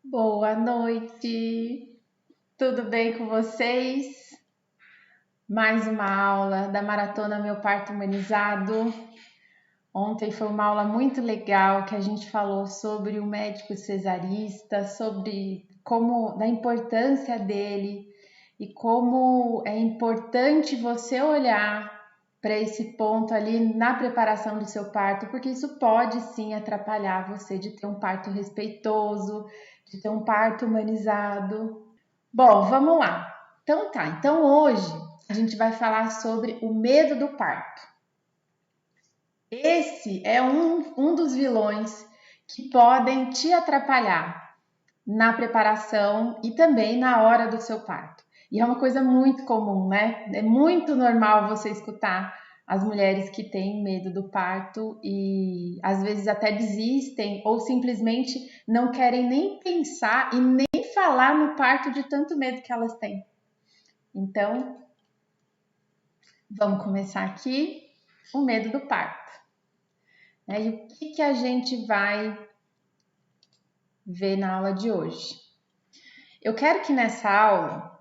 Boa noite, tudo bem com vocês? Mais uma aula da Maratona Meu Parto Humanizado. Ontem foi uma aula muito legal que a gente falou sobre o médico cesarista, sobre da importância dele e como é importante você olhar para esse ponto ali na preparação do seu parto, porque isso pode sim atrapalhar você de ter um parto respeitoso, de ter um parto humanizado. Bom, vamos lá. Então tá, então hoje a gente vai falar sobre o medo do parto. Esse é um dos vilões que podem te atrapalhar na preparação e também na hora do seu parto. E é uma coisa muito comum, né? É muito normal você escutar as mulheres que têm medo do parto e às vezes até desistem ou simplesmente não querem nem pensar e nem falar no parto de tanto medo que elas têm. Então, vamos começar aqui o medo do parto. E o que a gente vai ver na aula de hoje? Eu quero que nessa aula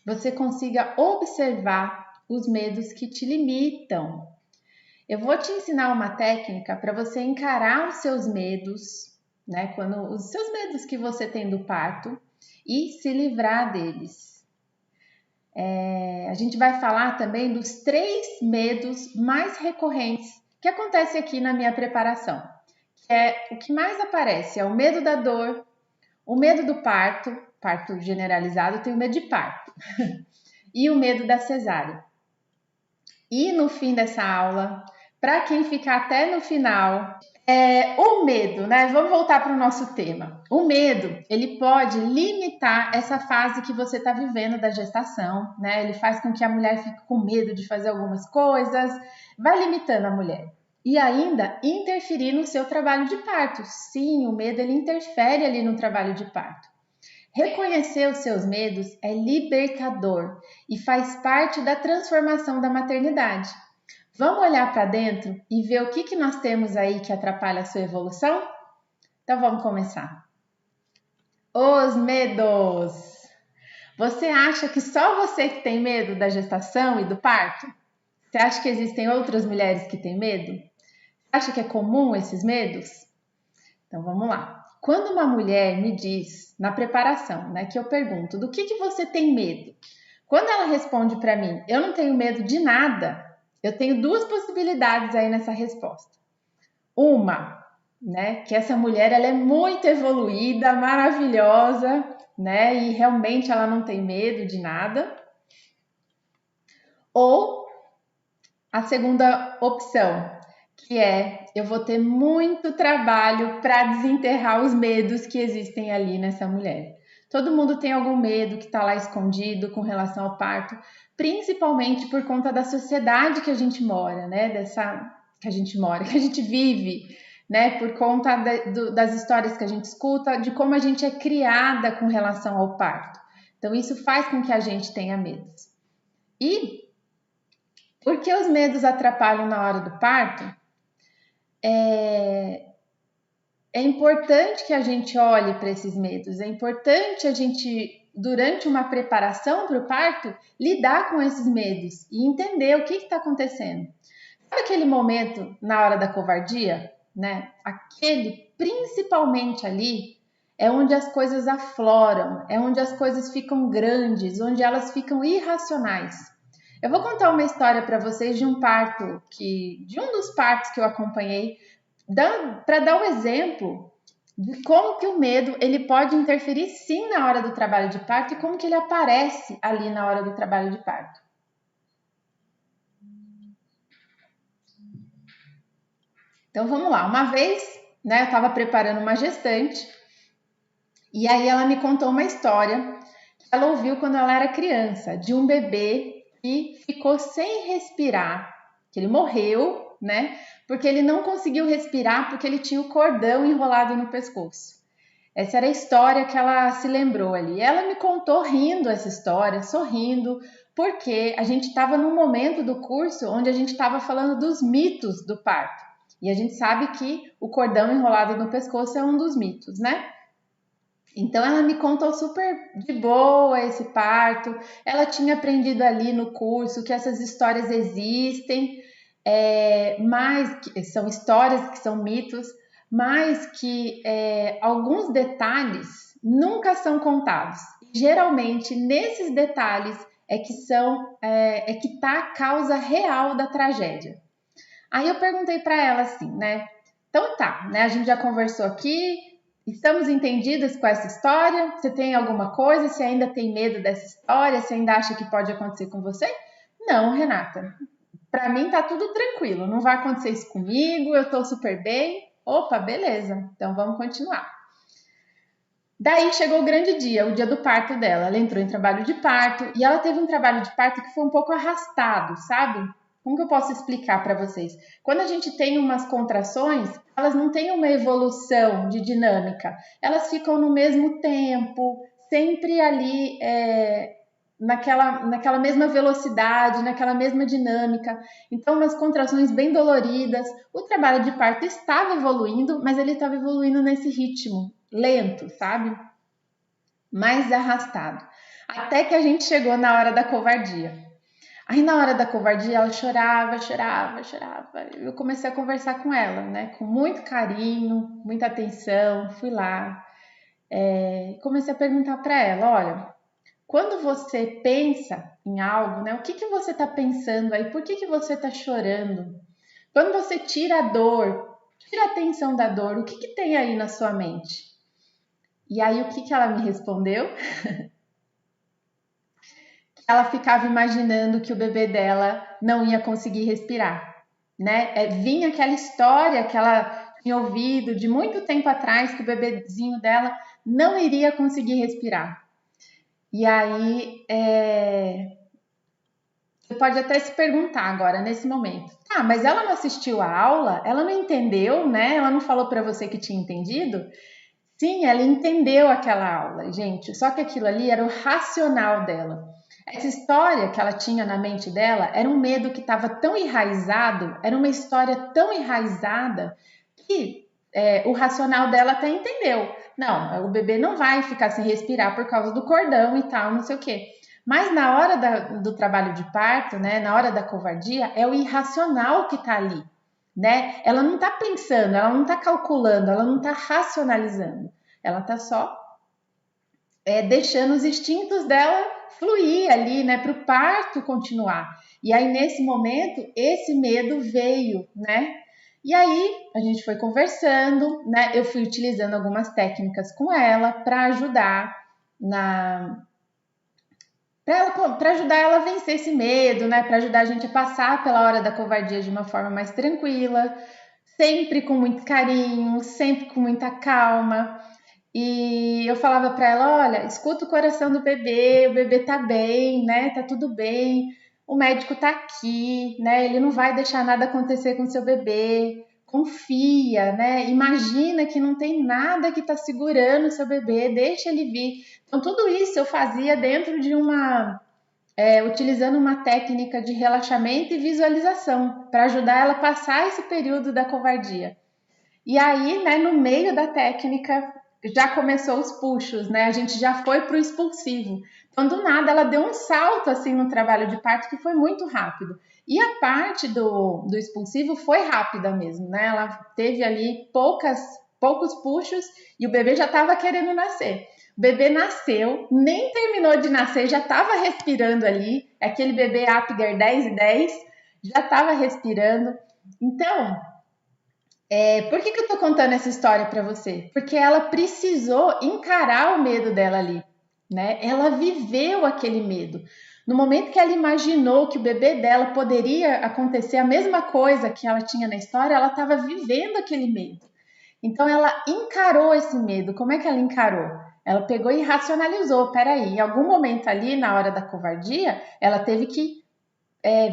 você consiga observar os medos que te limitam. Eu vou te ensinar uma técnica para você encarar os seus medos, né? Os seus medos que você tem do parto e se livrar deles. A gente vai falar também dos 3 medos mais recorrentes que acontecem aqui na minha preparação. Que é o que mais aparece, é o medo da dor, o medo do parto generalizado, eu tenho medo de parto, e o medo da cesárea. E no fim dessa aula, para quem ficar até no final, o medo, né? Vamos voltar para o nosso tema. O medo, ele pode limitar essa fase que você está vivendo da gestação, né? Ele faz com que a mulher fique com medo de fazer algumas coisas, vai limitando a mulher. E ainda interferir no seu trabalho de parto. Sim, o medo ele interfere ali no trabalho de parto. Reconhecer os seus medos é libertador e faz parte da transformação da maternidade. Vamos olhar para dentro e ver o que nós temos aí que atrapalha a sua evolução? Então vamos começar. Os medos. Você acha que só você que tem medo da gestação e do parto? Você acha que existem outras mulheres que têm medo? Você acha que é comum esses medos? Então vamos lá. Quando uma mulher me diz na preparação, né, que eu pergunto do que você tem medo? Quando ela responde para mim, eu não tenho medo de nada, eu tenho 2 possibilidades aí nessa resposta. Uma, né, que essa mulher ela é muito evoluída, maravilhosa, né, e realmente ela não tem medo de nada. Ou a segunda opção, que é eu vou ter muito trabalho para desenterrar os medos que existem ali nessa mulher. Todo mundo tem algum medo que está lá escondido com relação ao parto, principalmente por conta da sociedade que a gente mora, né? Que a gente vive, né? Por conta das histórias que a gente escuta, de como a gente é criada com relação ao parto. Então, isso faz com que a gente tenha medos. E por que os medos atrapalham na hora do parto? É importante que a gente olhe para esses medos, é importante a gente, durante uma preparação para o parto, lidar com esses medos e entender o que está acontecendo. Sabe aquele momento na hora da covardia, né? Aquele, principalmente ali, é onde as coisas afloram, é onde as coisas ficam grandes, onde elas ficam irracionais. Eu vou contar uma história para vocês de um dos partos que eu acompanhei, para dar um exemplo de como que o medo ele pode interferir sim na hora do trabalho de parto e como que ele aparece ali na hora do trabalho de parto. Então vamos lá, uma vez, né, eu estava preparando uma gestante e aí ela me contou uma história que ela ouviu quando ela era criança, de um bebê que ficou sem respirar, que ele morreu, né, porque ele não conseguiu respirar porque ele tinha o cordão enrolado no pescoço. Essa era a história que ela se lembrou ali. Ela me contou rindo essa história, sorrindo, porque a gente estava num momento do curso onde a gente estava falando dos mitos do parto. E a gente sabe que o cordão enrolado no pescoço é um dos mitos, né? Então ela me contou super de boa esse parto. Ela tinha aprendido ali no curso que essas histórias existem, mas que são histórias que são mitos, mas que alguns detalhes nunca são contados. Geralmente nesses detalhes é que está a causa real da tragédia. Aí eu perguntei para ela assim, né? Então tá, né? A gente já conversou aqui, estamos entendidas com essa história. Você tem alguma coisa? Você ainda tem medo dessa história? Você ainda acha que pode acontecer com você? Não, Renata. Para mim tá tudo tranquilo. Não vai acontecer isso comigo. Eu tô super bem. Opa, beleza. Então vamos continuar. Daí chegou o grande dia, o dia do parto dela. Ela entrou em trabalho de parto e ela teve um trabalho de parto que foi um pouco arrastado, sabe? Como que eu posso explicar para vocês? Quando a gente tem umas contrações, elas não têm uma evolução de dinâmica, elas ficam no mesmo tempo, sempre ali naquela mesma velocidade, naquela mesma dinâmica. Então, umas contrações bem doloridas. O trabalho de parto estava evoluindo, mas ele estava evoluindo nesse ritmo lento, sabe? Mais arrastado. Até que a gente chegou na hora da covardia. Aí na hora da covardia ela chorava, chorava, chorava. Eu comecei a conversar com ela, né? Com muito carinho, muita atenção. Fui lá, comecei a perguntar para ela, olha, quando você pensa em algo, né? O que você está pensando aí? Por que você está chorando? Quando você tira a dor, tira a atenção da dor, o que tem aí na sua mente? E aí o que ela me respondeu? Ela ficava imaginando que o bebê dela não ia conseguir respirar, né? Vinha aquela história que ela tinha ouvido de muito tempo atrás que o bebezinho dela não iria conseguir respirar. E aí você pode até se perguntar agora nesse momento, mas ela não assistiu a aula, ela não entendeu, né? Ela não falou para você que tinha entendido? Sim, ela entendeu aquela aula, gente. Só que aquilo ali era o racional dela. Essa história que ela tinha na mente dela era um medo que estava tão enraizado, era uma história tão enraizada que o racional dela até entendeu. Não, o bebê não vai ficar sem respirar por causa do cordão e tal, não sei o quê. Mas na hora do trabalho de parto, né, na hora da covardia, é o irracional que está ali, né? Ela não está pensando, ela não está calculando, ela não está racionalizando. Ela está só deixando os instintos dela fluir ali, né, para o parto continuar. E aí nesse momento esse medo veio, né? E aí a gente foi conversando, né? Eu fui utilizando algumas técnicas com ela para ajudar para ajudar ela a vencer esse medo, né? Para ajudar a gente a passar pela hora da covardia de uma forma mais tranquila, sempre com muito carinho, sempre com muita calma. E eu falava para ela, olha, escuta o coração do bebê, o bebê tá bem, né? Tá tudo bem. O médico tá aqui, né? Ele não vai deixar nada acontecer com seu bebê. Confia, né? Imagina que não tem nada que tá segurando o seu bebê, deixa ele vir. Então tudo isso eu fazia dentro de utilizando uma técnica de relaxamento e visualização para ajudar ela a passar esse período da covardia. E aí, né, no meio da técnica, já começou os puxos, né? A gente já foi para o expulsivo. Então, do nada, ela deu um salto assim no trabalho de parto que foi muito rápido. E a parte do expulsivo foi rápida mesmo, né? Ela teve ali poucos puxos e o bebê já estava querendo nascer. O bebê nasceu, nem terminou de nascer, já estava respirando ali. Aquele bebê Apgar 10 e 10 já estava respirando. Então, por que eu tô contando essa história para você? Porque ela precisou encarar o medo dela ali, né? Ela viveu aquele medo. No momento que ela imaginou que o bebê dela poderia acontecer a mesma coisa que ela tinha na história, ela estava vivendo aquele medo. Então ela encarou esse medo. Como é que ela encarou? Ela pegou e racionalizou. Peraí, em algum momento ali, na hora da covardia, ela teve que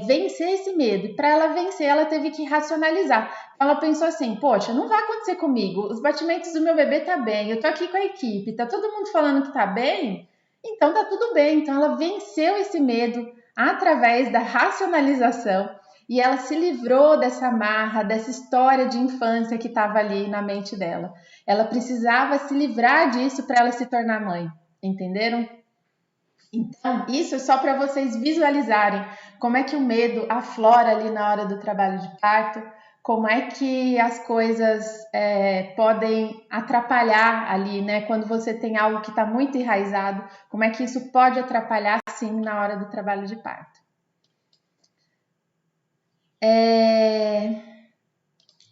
vencer esse medo. E para ela vencer, ela teve que racionalizar. Ela pensou assim, poxa, não vai acontecer comigo. Os batimentos do meu bebê tá bem. Eu tô aqui com a equipe. Tá todo mundo falando que tá bem? Então tá tudo bem. Então ela venceu esse medo através da racionalização. e ela se livrou dessa amarra, dessa história de infância que estava ali na mente dela. Ela precisava se livrar disso para ela se tornar mãe, entenderam? Então, isso é só para vocês visualizarem como é que o medo aflora ali na hora do trabalho de parto, como é que as coisas podem atrapalhar ali, né? Quando você tem algo que está muito enraizado, como é que isso pode atrapalhar, sim, na hora do trabalho de parto.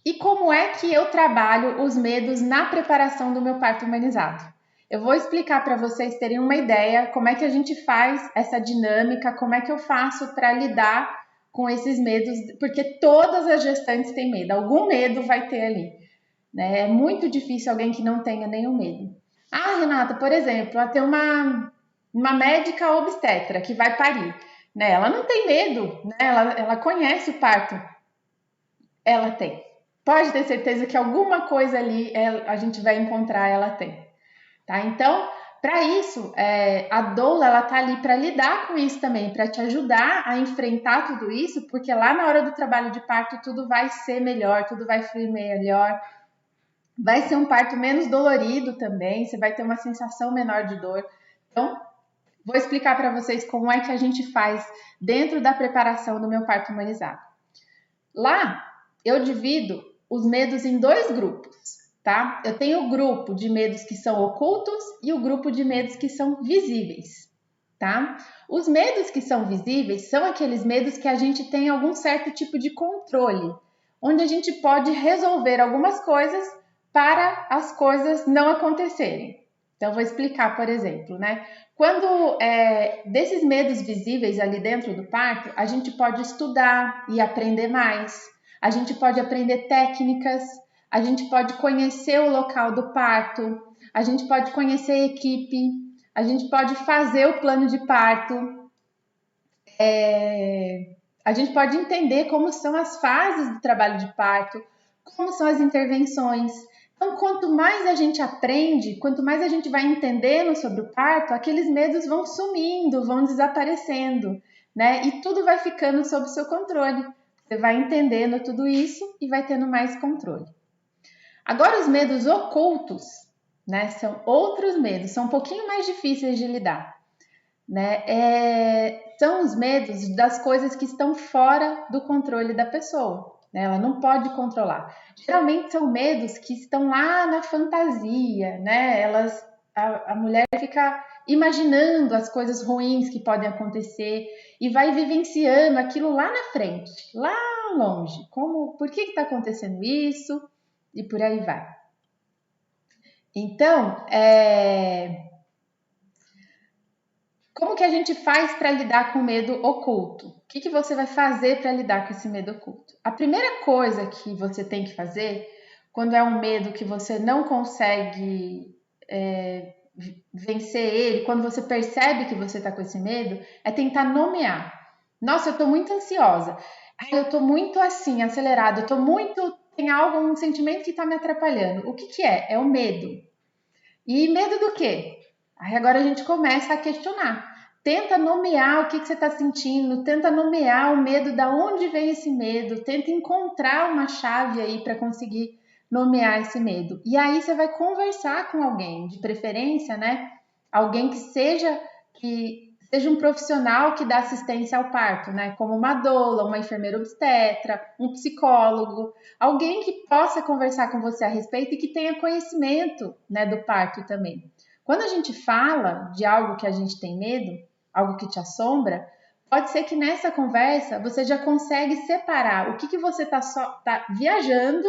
E como é que eu trabalho os medos na preparação do meu parto humanizado? Eu vou explicar para vocês terem uma ideia como é que a gente faz essa dinâmica, como é que eu faço para lidar com esses medos, porque todas as gestantes têm medo, algum medo vai ter ali, né? É muito difícil alguém que não tenha nenhum medo. Ah, Renata, por exemplo, tem uma médica obstetra que vai parir, né? Ela não tem medo, né? Ela conhece o parto, ela tem. Pode ter certeza que alguma coisa ali a gente vai encontrar, ela tem. Tá? Então, para isso, a doula ela tá ali para lidar com isso também, para te ajudar a enfrentar tudo isso, porque lá na hora do trabalho de parto tudo vai ser melhor, tudo vai fluir melhor, vai ser um parto menos dolorido também, você vai ter uma sensação menor de dor. Então, vou explicar para vocês como é que a gente faz dentro da preparação do meu parto humanizado. Lá, eu divido os medos em 2 grupos. Tá? Eu tenho o grupo de medos que são ocultos e o grupo de medos que são visíveis, tá? Os medos que são visíveis são aqueles medos que a gente tem algum certo tipo de controle, onde a gente pode resolver algumas coisas para as coisas não acontecerem. Então, vou explicar, por exemplo, né? Quando desses medos visíveis ali dentro do parto, a gente pode estudar e aprender mais, a gente pode aprender técnicas, a gente pode conhecer o local do parto, a gente pode conhecer a equipe, a gente pode fazer o plano de parto, a gente pode entender como são as fases do trabalho de parto, como são as intervenções. Então, quanto mais a gente aprende, quanto mais a gente vai entendendo sobre o parto, aqueles medos vão sumindo, vão desaparecendo, né? E tudo vai ficando sob seu controle. Você vai entendendo tudo isso e vai tendo mais controle. Agora, os medos ocultos, né, são outros medos, são um pouquinho mais difíceis de lidar, né? São os medos das coisas que estão fora do controle da pessoa, né? Ela não pode controlar. Geralmente são medos que estão lá na fantasia, né? A mulher fica imaginando as coisas ruins que podem acontecer e vai vivenciando aquilo lá na frente, lá longe. Por que está acontecendo isso? E por aí vai. Então, como que a gente faz para lidar com o medo oculto? O que você vai fazer para lidar com esse medo oculto? A primeira coisa que você tem que fazer, quando é um medo que você não consegue vencer ele, quando você percebe que você está com esse medo, é tentar nomear. Nossa, eu estou muito ansiosa. Eu estou muito assim, acelerada. Tem um sentimento que está me atrapalhando. O que é? É o medo. E medo do quê? Aí agora a gente começa a questionar. Tenta nomear o que você está sentindo, tenta nomear o medo, da onde vem esse medo, tenta encontrar uma chave aí para conseguir nomear esse medo. E aí você vai conversar com alguém, de preferência, né? Alguém que seja um profissional que dá assistência ao parto, né? Como uma doula, uma enfermeira obstetra, um psicólogo, alguém que possa conversar com você a respeito e que tenha conhecimento, né, do parto também. Quando a gente fala de algo que a gente tem medo, algo que te assombra, pode ser que nessa conversa você já consegue separar o que você tá viajando,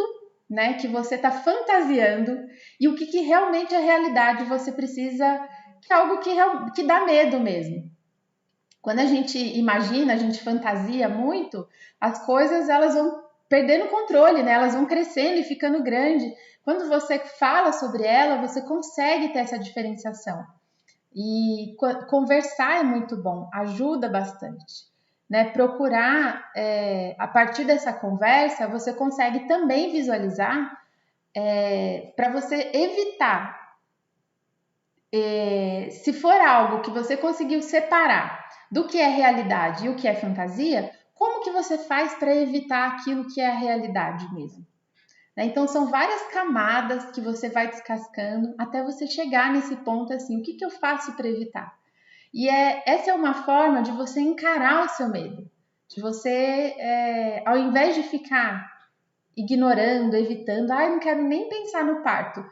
né, que você está fantasiando, e o que realmente é realidade você precisa, que é algo que dá medo mesmo. Quando a gente imagina, a gente fantasia muito, as coisas elas vão perdendo o controle, né? Elas vão crescendo e ficando grande. Quando você fala sobre ela, você consegue ter essa diferenciação. E conversar é muito bom, ajuda bastante. Né? Procurar, a partir dessa conversa, você consegue também visualizar para você evitar. Se for algo que você conseguiu separar do que é realidade e o que é fantasia, como que você faz para evitar aquilo que é a realidade mesmo? Né? Então, são várias camadas que você vai descascando até você chegar nesse ponto assim, o que eu faço para evitar? E essa é uma forma de você encarar o seu medo, de você, ao invés de ficar ignorando, evitando, não quero nem pensar no parto,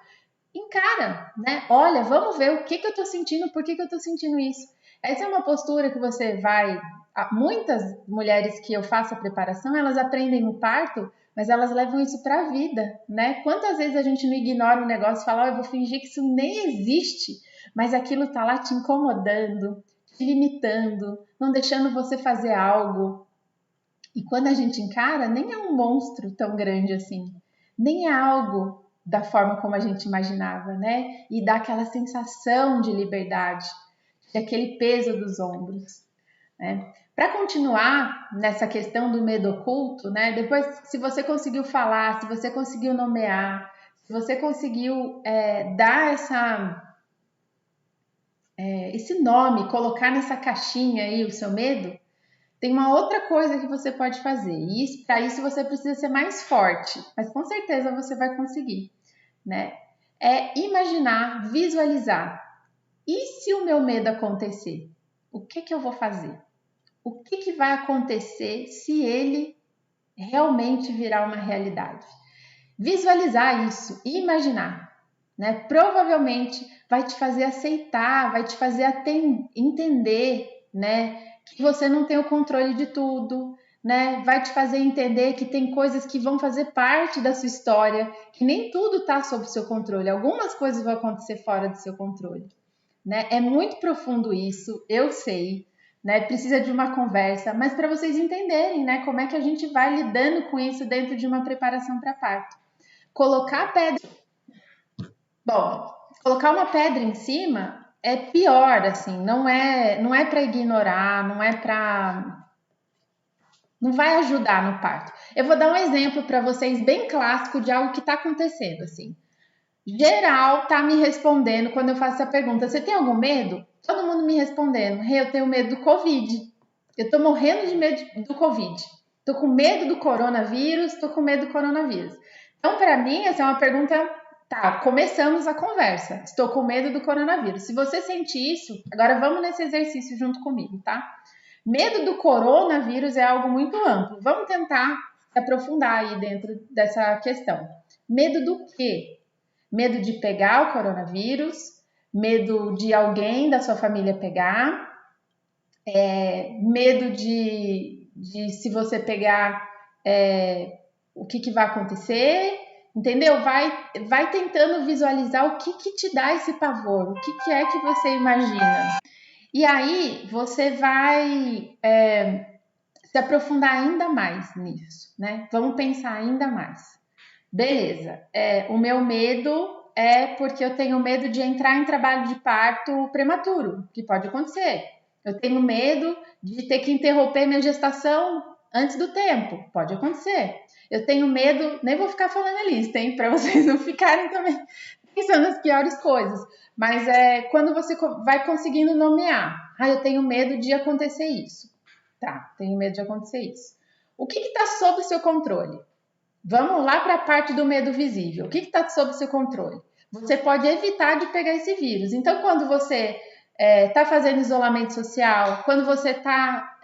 encara, né? Olha, vamos ver o que eu tô sentindo, por que eu tô sentindo isso. Essa é uma postura que você vai... Muitas mulheres que eu faço a preparação, elas aprendem no parto, mas elas levam isso para a vida, né? Quantas vezes a gente não ignora um negócio e fala, eu vou fingir que isso nem existe, mas aquilo tá lá te incomodando, te limitando, não deixando você fazer algo. E quando a gente encara, nem é um monstro tão grande assim, nem é algo da forma como a gente imaginava, né? E dá aquela sensação de liberdade, de aquele peso dos ombros, né? Para continuar nessa questão do medo oculto, né? Depois, se você conseguiu falar, se você conseguiu nomear, se você conseguiu dar esse nome, colocar nessa caixinha aí o seu medo, tem uma outra coisa que você pode fazer. E para isso você precisa ser mais forte, mas com certeza você vai conseguir, né? É imaginar, visualizar. E se o meu medo acontecer? O que eu vou fazer? O que vai acontecer se ele realmente virar uma realidade? Visualizar isso e imaginar, né? Provavelmente vai te fazer aceitar, vai te fazer entender, né? Que você não tem o controle de tudo, né? Vai te fazer entender que tem coisas que vão fazer parte da sua história, que nem tudo está sob seu controle. Algumas coisas vão acontecer fora do seu controle, né? É muito profundo isso, eu sei, né? Precisa de uma conversa, mas para vocês entenderem, né? Como é que a gente vai lidando com isso dentro de uma preparação para parto. Colocar pedra. Bom, colocar uma pedra em cima é pior, assim, não é para ignorar, não vai ajudar no parto. Eu vou dar um exemplo para vocês bem clássico de algo que está acontecendo, assim. Geral tá me respondendo quando eu faço essa pergunta. Você tem algum medo? Todo mundo me respondendo. Eu tenho medo do Covid. Eu tô morrendo de medo do Covid. Tô com medo do coronavírus, tô com medo do coronavírus. Então, para mim, essa é uma pergunta. Tá, começamos a conversa. Estou com medo do coronavírus. Se você sente isso, agora vamos nesse exercício junto comigo, tá? Medo do coronavírus é algo muito amplo. Vamos tentar se aprofundar aí dentro dessa questão. Medo do quê? Medo de pegar o coronavírus, medo de alguém da sua família pegar, medo de se você pegar, o que vai acontecer, entendeu? Vai tentando visualizar o que te dá esse pavor, o que é que você imagina. E aí você vai se aprofundar ainda mais nisso, né? Vamos pensar ainda mais. Beleza, o meu medo é porque eu tenho medo de entrar em trabalho de parto prematuro, que pode acontecer. Eu tenho medo de ter que interromper minha gestação antes do tempo, pode acontecer. Eu tenho medo, nem vou ficar falando a lista, hein, para vocês não ficarem também pensando nas piores coisas. Mas quando você vai conseguindo nomear, eu tenho medo de acontecer isso. Tá, tenho medo de acontecer isso. O que está sob o seu controle? Vamos lá para a parte do medo visível. O que está sob seu controle? Você pode evitar de pegar esse vírus. Então, quando você está fazendo isolamento social, quando você está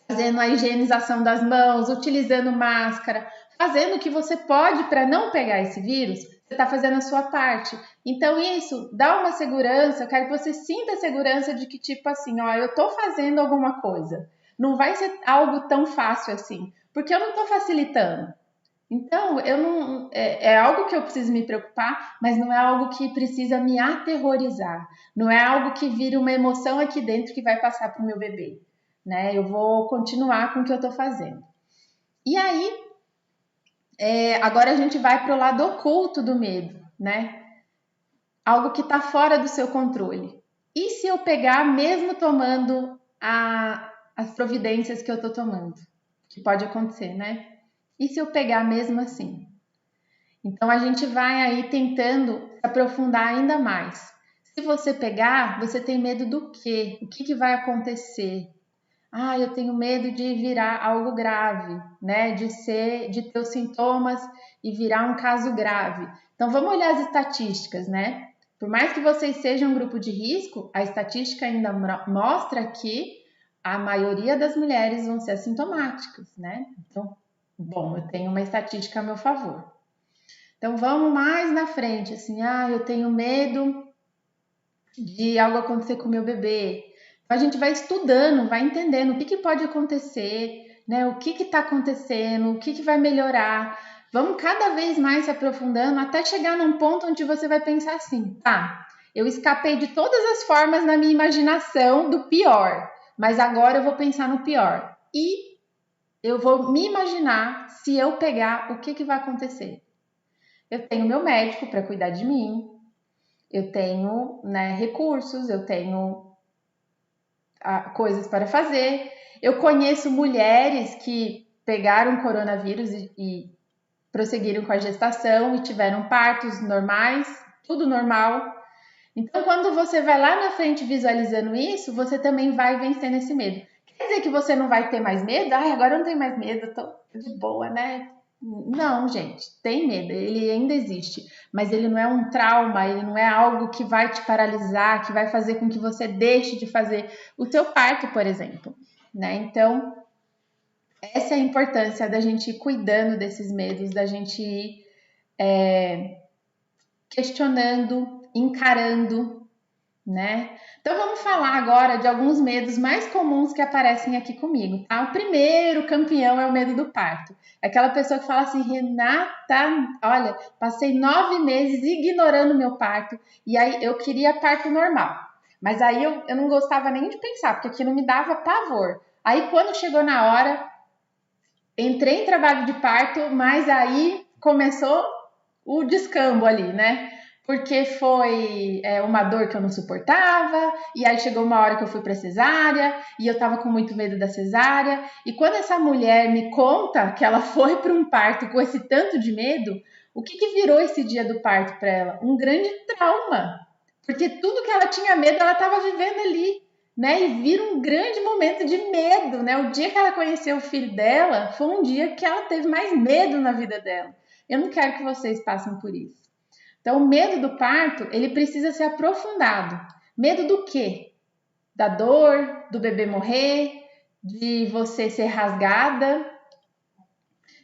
fazendo a higienização das mãos, utilizando máscara, fazendo o que você pode para não pegar esse vírus, você está fazendo a sua parte. Então, isso dá uma segurança, eu quero que você sinta a segurança de que, tipo assim, eu estou fazendo alguma coisa. Não vai ser algo tão fácil assim, porque eu não estou facilitando. Então, eu não é algo que eu preciso me preocupar, mas não é algo que precisa me aterrorizar. Não é algo que vire uma emoção aqui dentro que vai passar para o meu bebê, né? Eu vou continuar com o que eu estou fazendo. E aí, agora a gente vai para o lado oculto do medo, né? Algo que está fora do seu controle. E se eu pegar, mesmo tomando as providências que eu estou tomando? Que pode acontecer, né? E se eu pegar mesmo assim? Então, a gente vai aí tentando aprofundar ainda mais. Se você pegar, você tem medo do quê? O que vai acontecer? eu tenho medo de virar algo grave, né? De ter os sintomas e virar um caso grave. Então vamos olhar as estatísticas, né? Por mais que vocês sejam um grupo de risco, a estatística ainda mostra que a maioria das mulheres vão ser assintomáticas, né? Então, bom, eu tenho uma estatística a meu favor. Então vamos mais na frente, assim, eu tenho medo de algo acontecer com o meu bebê. Então, a gente vai estudando, vai entendendo o que pode acontecer, né? O que está acontecendo, o que vai melhorar. Vamos cada vez mais se aprofundando até chegar num ponto onde você vai pensar assim, tá, eu escapei de todas as formas na minha imaginação do pior, mas agora eu vou pensar no pior. E eu vou me imaginar se eu pegar, o que vai acontecer. Eu tenho meu médico para cuidar de mim, eu tenho, né, recursos, eu tenho coisas para fazer. Eu conheço mulheres que pegaram coronavírus e prosseguiram com a gestação e tiveram partos normais, tudo normal. Então, quando você vai lá na frente visualizando isso, você também vai vencendo esse medo. Quer dizer que você não vai ter mais medo? Agora eu não tenho mais medo, eu tô de boa, né? Não, gente, tem medo, ele ainda existe, mas ele não é um trauma, ele não é algo que vai te paralisar, que vai fazer com que você deixe de fazer o seu parto, por exemplo, né? Então, essa é a importância da gente ir cuidando desses medos, da gente ir questionando, encarando, né? Então vamos falar agora de alguns medos mais comuns que aparecem aqui comigo, tá? O primeiro campeão é o medo do parto. É aquela pessoa que fala assim, Renata, olha, passei 9 meses ignorando meu parto e aí eu queria parto normal. Mas aí eu não gostava nem de pensar, porque aquilo me dava pavor. Aí quando chegou na hora, entrei em trabalho de parto, mas aí começou o descambo ali, né? Porque foi uma dor que eu não suportava, e aí chegou uma hora que eu fui para cesárea, e eu tava com muito medo da cesárea, e quando essa mulher me conta que ela foi para um parto com esse tanto de medo, o que virou esse dia do parto para ela? Um grande trauma, porque tudo que ela tinha medo, ela estava vivendo ali, né? E vira um grande momento de medo, né? O dia que ela conheceu o filho dela, foi um dia que ela teve mais medo na vida dela. Eu não quero que vocês passem por isso. Então, o medo do parto, ele precisa ser aprofundado. Medo do quê? Da dor, do bebê morrer, de você ser rasgada,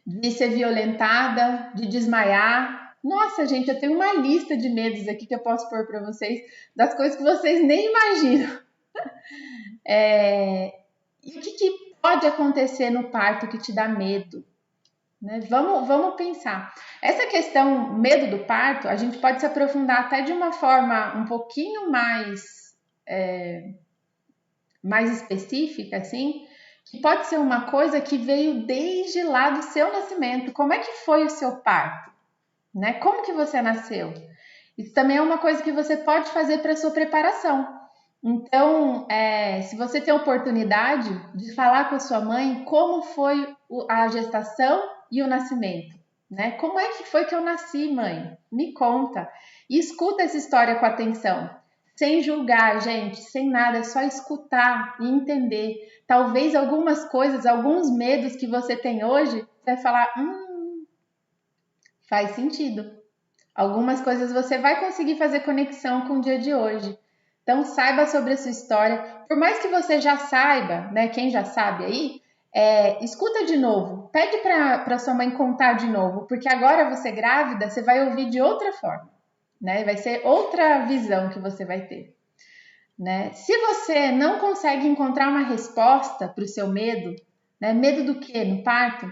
de ser violentada, de desmaiar. Nossa, gente, eu tenho uma lista de medos aqui que eu posso pôr para vocês, das coisas que vocês nem imaginam. E o que pode acontecer no parto que te dá medo? Né? Vamos pensar. Essa questão, medo do parto, a gente pode se aprofundar até de uma forma um pouquinho mais específica, assim, que pode ser uma coisa que veio desde lá do seu nascimento. Como é que foi o seu parto? Né? Como que você nasceu? Isso também é uma coisa que você pode fazer para a sua preparação. Então, se você tem a oportunidade de falar com a sua mãe como foi a gestação e o nascimento, né? Como é que foi que eu nasci, mãe? Me conta. E escuta essa história com atenção, sem julgar, gente, sem nada, é só escutar e entender. Talvez algumas coisas, alguns medos que você tem hoje, você vai falar, faz sentido. Algumas coisas você vai conseguir fazer conexão com o dia de hoje. Então, saiba sobre a sua história. Por mais que você já saiba, né? Quem já sabe aí, escuta de novo. Pede para sua mãe contar de novo, porque agora você grávida, você vai ouvir de outra forma, né? Vai ser outra visão que você vai ter, né? Se você não consegue encontrar uma resposta para o seu medo, né? Medo do quê? No parto?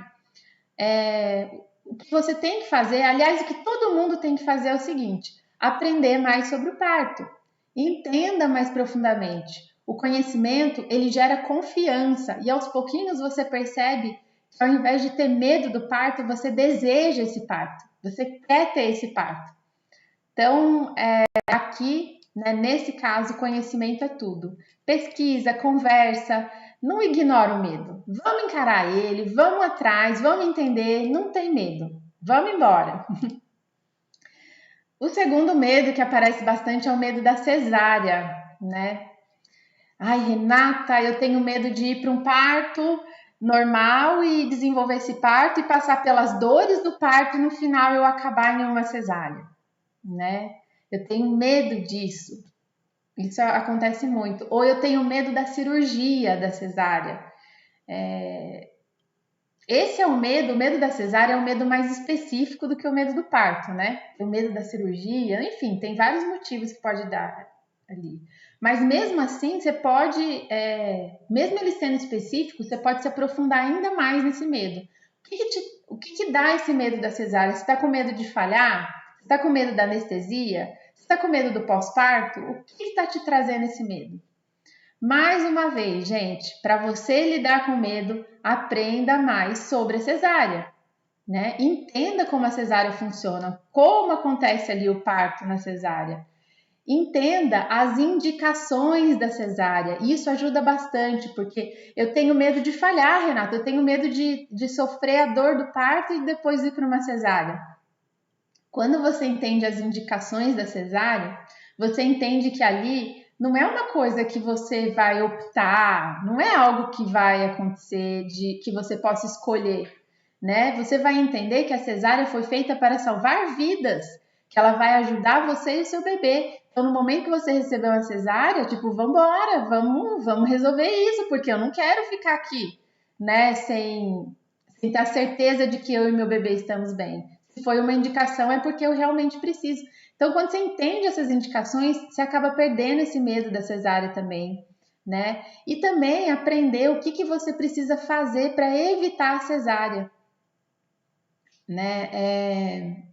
O que você tem que fazer, aliás, o que todo mundo tem que fazer é o seguinte: aprender mais sobre o parto. Entenda mais profundamente. O conhecimento, ele gera confiança e aos pouquinhos você percebe que ao invés de ter medo do parto, você deseja esse parto. Você quer ter esse parto. Então, aqui, né, nesse caso, conhecimento é tudo. Pesquisa, conversa, não ignora o medo. Vamos encarar ele, vamos atrás, vamos entender, não tem medo. Vamos embora. O segundo medo que aparece bastante é o medo da cesárea, né? Ai, Renata, eu tenho medo de ir para um parto normal e desenvolver esse parto e passar pelas dores do parto e no final eu acabar em uma cesárea, né? Eu tenho medo disso. Isso acontece muito. Ou eu tenho medo da cirurgia da cesárea. Esse é o medo da cesárea é um medo mais específico do que o medo do parto, né? O medo da cirurgia, enfim, tem vários motivos que pode dar ali. Mas mesmo assim, você pode, mesmo ele sendo específico, você pode se aprofundar ainda mais nesse medo. O que que dá esse medo da cesárea? Você está com medo de falhar? Você está com medo da anestesia? Você está com medo do pós-parto? O que está te trazendo esse medo? Mais uma vez, gente, para você lidar com medo, aprenda mais sobre a cesárea, né? Entenda como a cesárea funciona, como acontece ali o parto na cesárea. Entenda as indicações da cesárea. Isso ajuda bastante, porque eu tenho medo de falhar, Renata. Eu tenho medo de sofrer a dor do parto e depois ir para uma cesárea. Quando você entende as indicações da cesárea, você entende que ali não é uma coisa que você vai optar, não é algo que vai acontecer de que você possa escolher, né? Você vai entender que a cesárea foi feita para salvar vidas, que ela vai ajudar você e o seu bebê. Então, no momento que você recebeu a cesárea, tipo, vamos resolver isso, porque eu não quero ficar aqui, né, sem ter a certeza de que eu e meu bebê estamos bem. Se foi uma indicação, é porque eu realmente preciso. Então, quando você entende essas indicações, você acaba perdendo esse medo da cesárea também, né? E também aprender o que você precisa fazer para evitar a cesárea, né?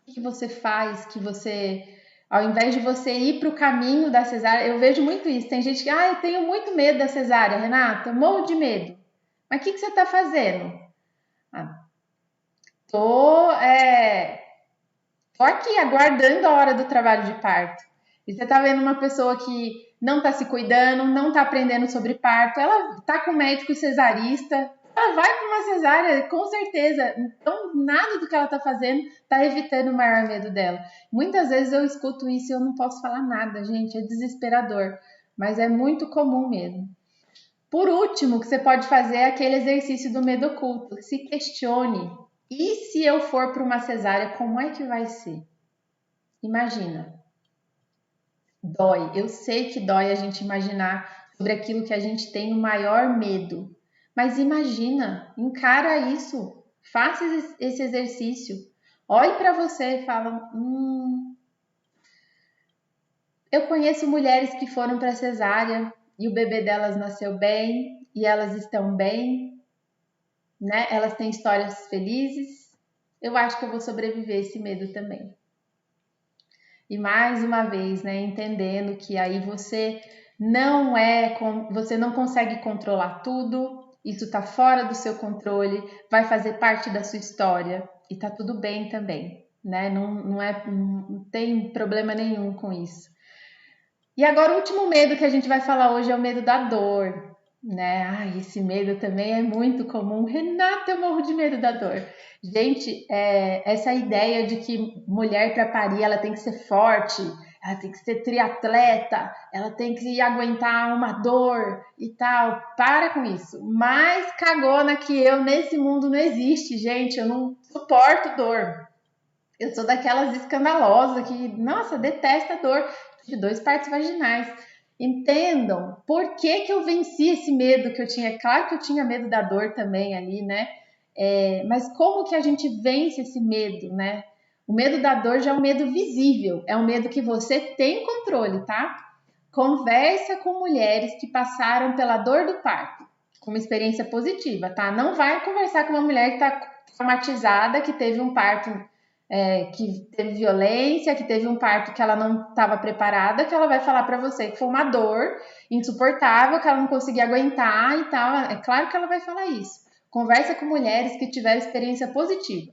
O que você faz que você, ao invés de você ir para o caminho da cesárea, eu vejo muito isso. Tem gente que, eu tenho muito medo da cesárea, Renata, eu morro de medo. Mas o que você está fazendo? Ah, tô, tô aqui aguardando a hora do trabalho de parto. E você tá vendo uma pessoa que não tá se cuidando, não tá aprendendo sobre parto, ela tá com médico cesarista, ela vai para uma cesárea, com certeza. Então, nada do que ela tá fazendo tá evitando o maior medo dela. Muitas vezes eu escuto isso e eu não posso falar nada, gente, é desesperador, mas é muito comum mesmo. Por último, o que você pode fazer é aquele exercício do medo oculto. Se questione. E se eu for para uma cesárea, como é que vai ser? Imagina. Dói. Eu sei que dói a gente imaginar sobre aquilo que a gente tem o maior medo. Mas imagina, encara isso. Faça esse exercício. Olhe para você e fala: eu conheço mulheres que foram para cesárea e o bebê delas nasceu bem e elas estão bem, né? Elas têm histórias felizes. Eu acho que eu vou sobreviver a esse medo também. E mais uma vez, né, entendendo que aí você não consegue controlar tudo, isso está fora do seu controle, vai fazer parte da sua história e tá tudo bem também, né? Não tem problema nenhum com isso. E agora o último medo que a gente vai falar hoje é o medo da dor, né? Esse medo também é muito comum. Renata, eu morro de medo da dor. Gente, essa ideia de que mulher para parir ela tem que ser forte, ela tem que ser triatleta, ela tem que aguentar uma dor e tal. Para com isso. Mais cagona que eu nesse mundo não existe, gente. Eu não suporto dor. Eu sou daquelas escandalosas que, nossa, detesta dor de 2 partos vaginais. Entendam por que eu venci esse medo que eu tinha. Claro que eu tinha medo da dor também ali, né? Mas como que a gente vence esse medo, né? O medo da dor já é um medo visível, é um medo que você tem controle, tá? Conversa com mulheres que passaram pela dor do parto, com uma experiência positiva, tá? Não vai conversar com uma mulher que tá traumatizada, que teve um parto que teve violência, que teve um parto que ela não estava preparada, que ela vai falar para você que foi uma dor insuportável, que ela não conseguia aguentar e tal. É claro que ela vai falar isso. Conversa com mulheres que tiveram experiência positiva,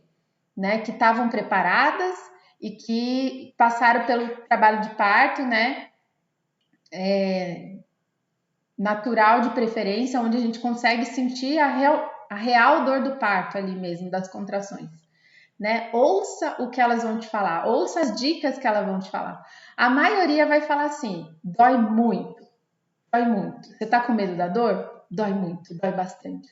né? Que estavam preparadas e que passaram pelo trabalho de parto, né? Natural de preferência, onde a gente consegue sentir a real dor do parto ali mesmo, das contrações. né? Ouça o que elas vão te falar, ouça as dicas que elas vão te falar. A maioria vai falar assim: dói muito, dói muito. Você tá com medo da dor? Dói muito, dói bastante.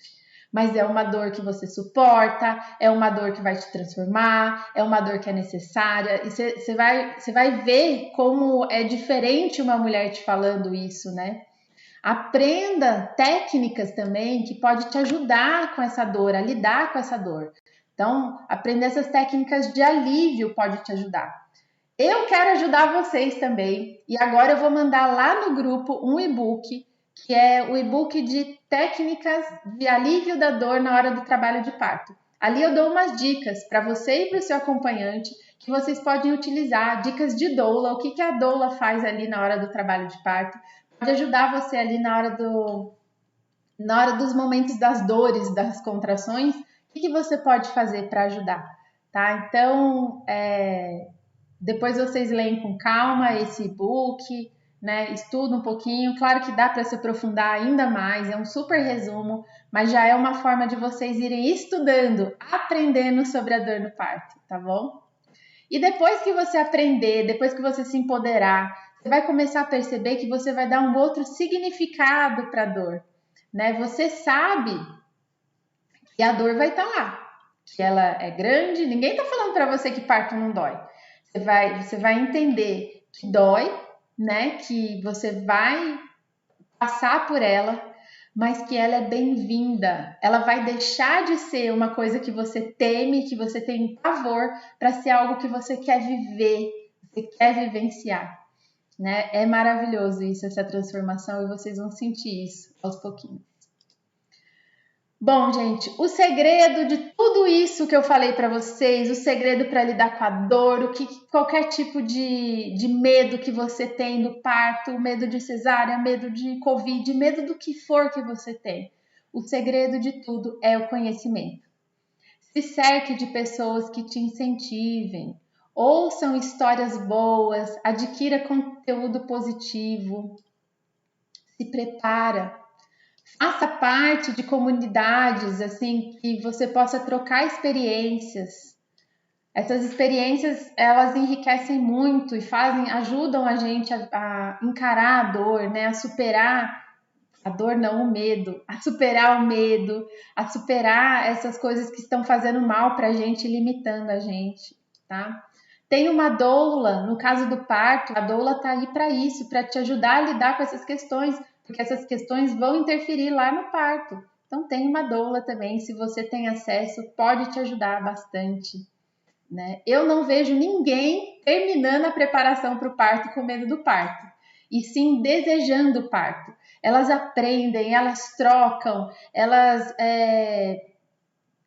Mas é uma dor que você suporta, é uma dor que vai te transformar, é uma dor que é necessária. E você vai ver como é diferente uma mulher te falando isso, né? Aprenda técnicas também que pode te ajudar com essa dor, a lidar com essa dor. Então, aprender essas técnicas de alívio pode te ajudar. Eu quero ajudar vocês também. E agora eu vou mandar lá no grupo um e-book, que é o e-book de técnicas de alívio da dor na hora do trabalho de parto. Ali eu dou umas dicas para você e para o seu acompanhante que vocês podem utilizar, dicas de doula, o que a doula faz ali na hora do trabalho de parto. Pode ajudar você ali na hora dos momentos das dores, das contrações, o que você pode fazer para ajudar, tá? Então, depois vocês leem com calma esse e-book, né? Estuda um pouquinho. Claro que dá para se aprofundar ainda mais, é um super resumo, mas já é uma forma de vocês irem estudando, aprendendo sobre a dor no parto, tá bom? E depois que você aprender, depois que você se empoderar, você vai começar a perceber que você vai dar um outro significado para a dor, né? Você sabe que a dor vai estar lá, que ela é grande. Ninguém está falando para você que parto não dói. Você vai entender que dói, né? Que você vai passar por ela, mas que ela é bem-vinda. Ela vai deixar de ser uma coisa que você teme, que você tem pavor, para ser algo que você quer viver, você quer vivenciar, né? É maravilhoso isso, essa transformação, e vocês vão sentir isso aos pouquinhos. Bom, gente, o segredo de tudo isso que eu falei para vocês, o segredo para lidar com a dor, qualquer tipo de medo que você tem do parto, medo de cesárea, medo de Covid, medo do que for que você tem, o segredo de tudo é o conhecimento. Se cerque de pessoas que te incentivem, ouçam histórias boas, adquira conteúdo positivo, se prepara. Faça parte de comunidades assim que você possa trocar experiências. Essas experiências, elas enriquecem muito e ajudam a gente a encarar a dor, né? A superar a dor, não o medo, a superar o medo, a superar essas coisas que estão fazendo mal para a gente, limitando a gente, tá? Tem uma doula, no caso do parto, a doula tá aí para isso, para te ajudar a lidar com essas questões, porque essas questões vão interferir lá no parto. Então tem uma doula também, se você tem acesso, pode te ajudar bastante, né? Eu não vejo ninguém terminando a preparação para o parto com medo do parto, e sim desejando o parto. Elas aprendem, elas trocam, elas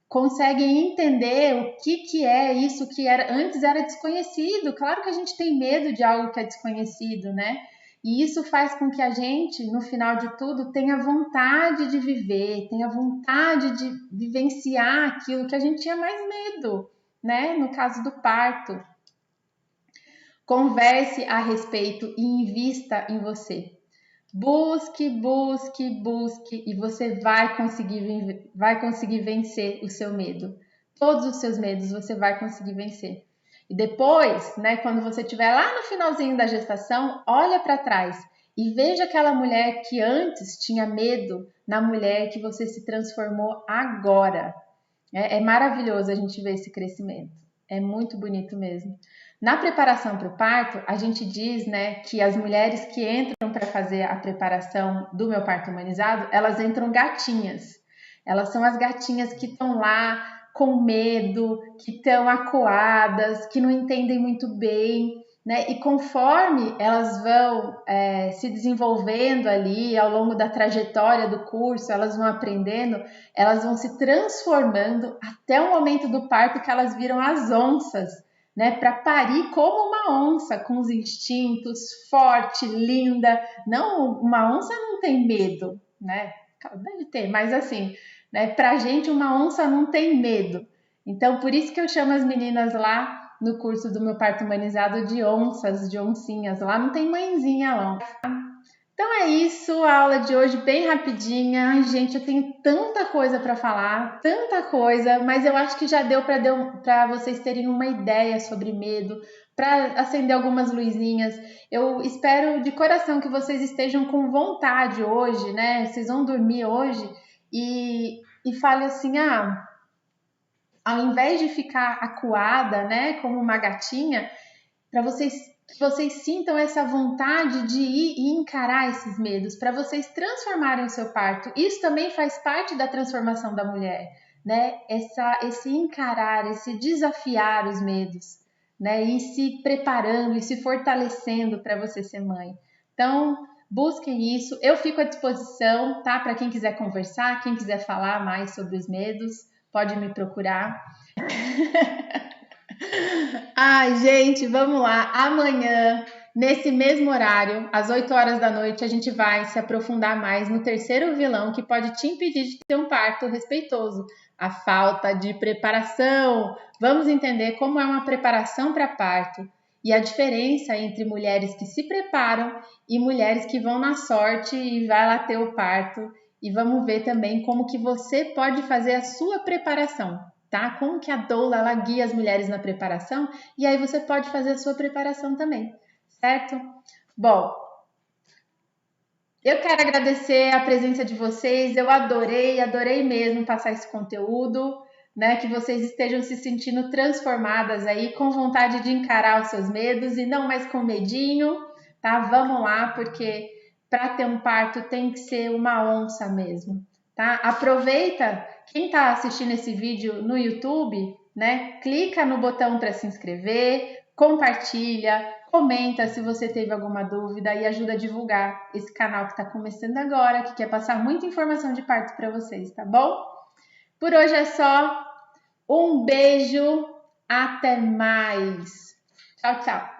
conseguem entender o que é isso que antes era desconhecido. Claro que a gente tem medo de algo que é desconhecido, né? E isso faz com que a gente, no final de tudo, tenha vontade de viver, tenha vontade de vivenciar aquilo que a gente tinha mais medo, né? No caso do parto. Converse a respeito e invista em você. Busque, busque, busque e você vai conseguir vencer o seu medo. Todos os seus medos você vai conseguir vencer. E depois, né, quando você estiver lá no finalzinho da gestação, olha para trás e veja aquela mulher que antes tinha medo na mulher que você se transformou agora. É maravilhoso a gente ver esse crescimento. É muito bonito mesmo. Na preparação para o parto, a gente diz, né, que as mulheres que entram para fazer a preparação do meu parto humanizado, elas entram gatinhas. Elas são as gatinhas que estão lá com medo, que estão acuadas, que não entendem muito bem, né? E conforme elas vão se desenvolvendo ali ao longo da trajetória do curso, elas vão aprendendo, elas vão se transformando até o momento do parto que elas viram as onças, né, para parir como uma onça, com os instintos, forte, linda. Não, uma onça não tem medo, né? Deve ter, mas assim, né, pra gente uma onça não tem medo. Então, por isso que eu chamo as meninas lá no curso do meu parto humanizado de onças, de oncinhas. Lá não tem mãezinha, não. Então é isso, a aula de hoje bem rapidinha. Ai, gente, eu tenho tanta coisa para falar, tanta coisa, mas eu acho que já deu para vocês terem uma ideia sobre medo, para acender algumas luzinhas. Eu espero de coração que vocês estejam com vontade hoje, né? Vocês vão dormir hoje e fale assim, ao invés de ficar acuada, né, como uma gatinha, para que vocês sintam essa vontade de ir e encarar esses medos, para vocês transformarem o seu parto. Isso também faz parte da transformação da mulher, né? Esse encarar, esse desafiar os medos, né? E se preparando e se fortalecendo para você ser mãe. Então, busquem isso. Eu fico à disposição, tá? Para quem quiser conversar, quem quiser falar mais sobre os medos, pode me procurar. Ai, gente, vamos lá. Amanhã, nesse mesmo horário, às 8 horas da noite, a gente vai se aprofundar mais no terceiro vilão que pode te impedir de ter um parto respeitoso, a falta de preparação. Vamos entender como é uma preparação para parto e a diferença entre mulheres que se preparam e mulheres que vão na sorte e vai lá ter o parto. E vamos ver também como que você pode fazer a sua preparação. Tá? Como que a doula ela guia as mulheres na preparação e aí você pode fazer a sua preparação também, certo? Bom, eu quero agradecer a presença de vocês, eu adorei mesmo passar esse conteúdo, né? Que vocês estejam se sentindo transformadas aí, com vontade de encarar os seus medos e não mais com medinho, tá? Vamos lá, porque para ter um parto tem que ser uma onça mesmo, tá? Aproveita, quem está assistindo esse vídeo no YouTube, né? Clica no botão para se inscrever, compartilha, comenta se você teve alguma dúvida e ajuda a divulgar esse canal que está começando agora, que quer passar muita informação de parto para vocês, tá bom? Por hoje é só. Um beijo, até mais. Tchau, tchau.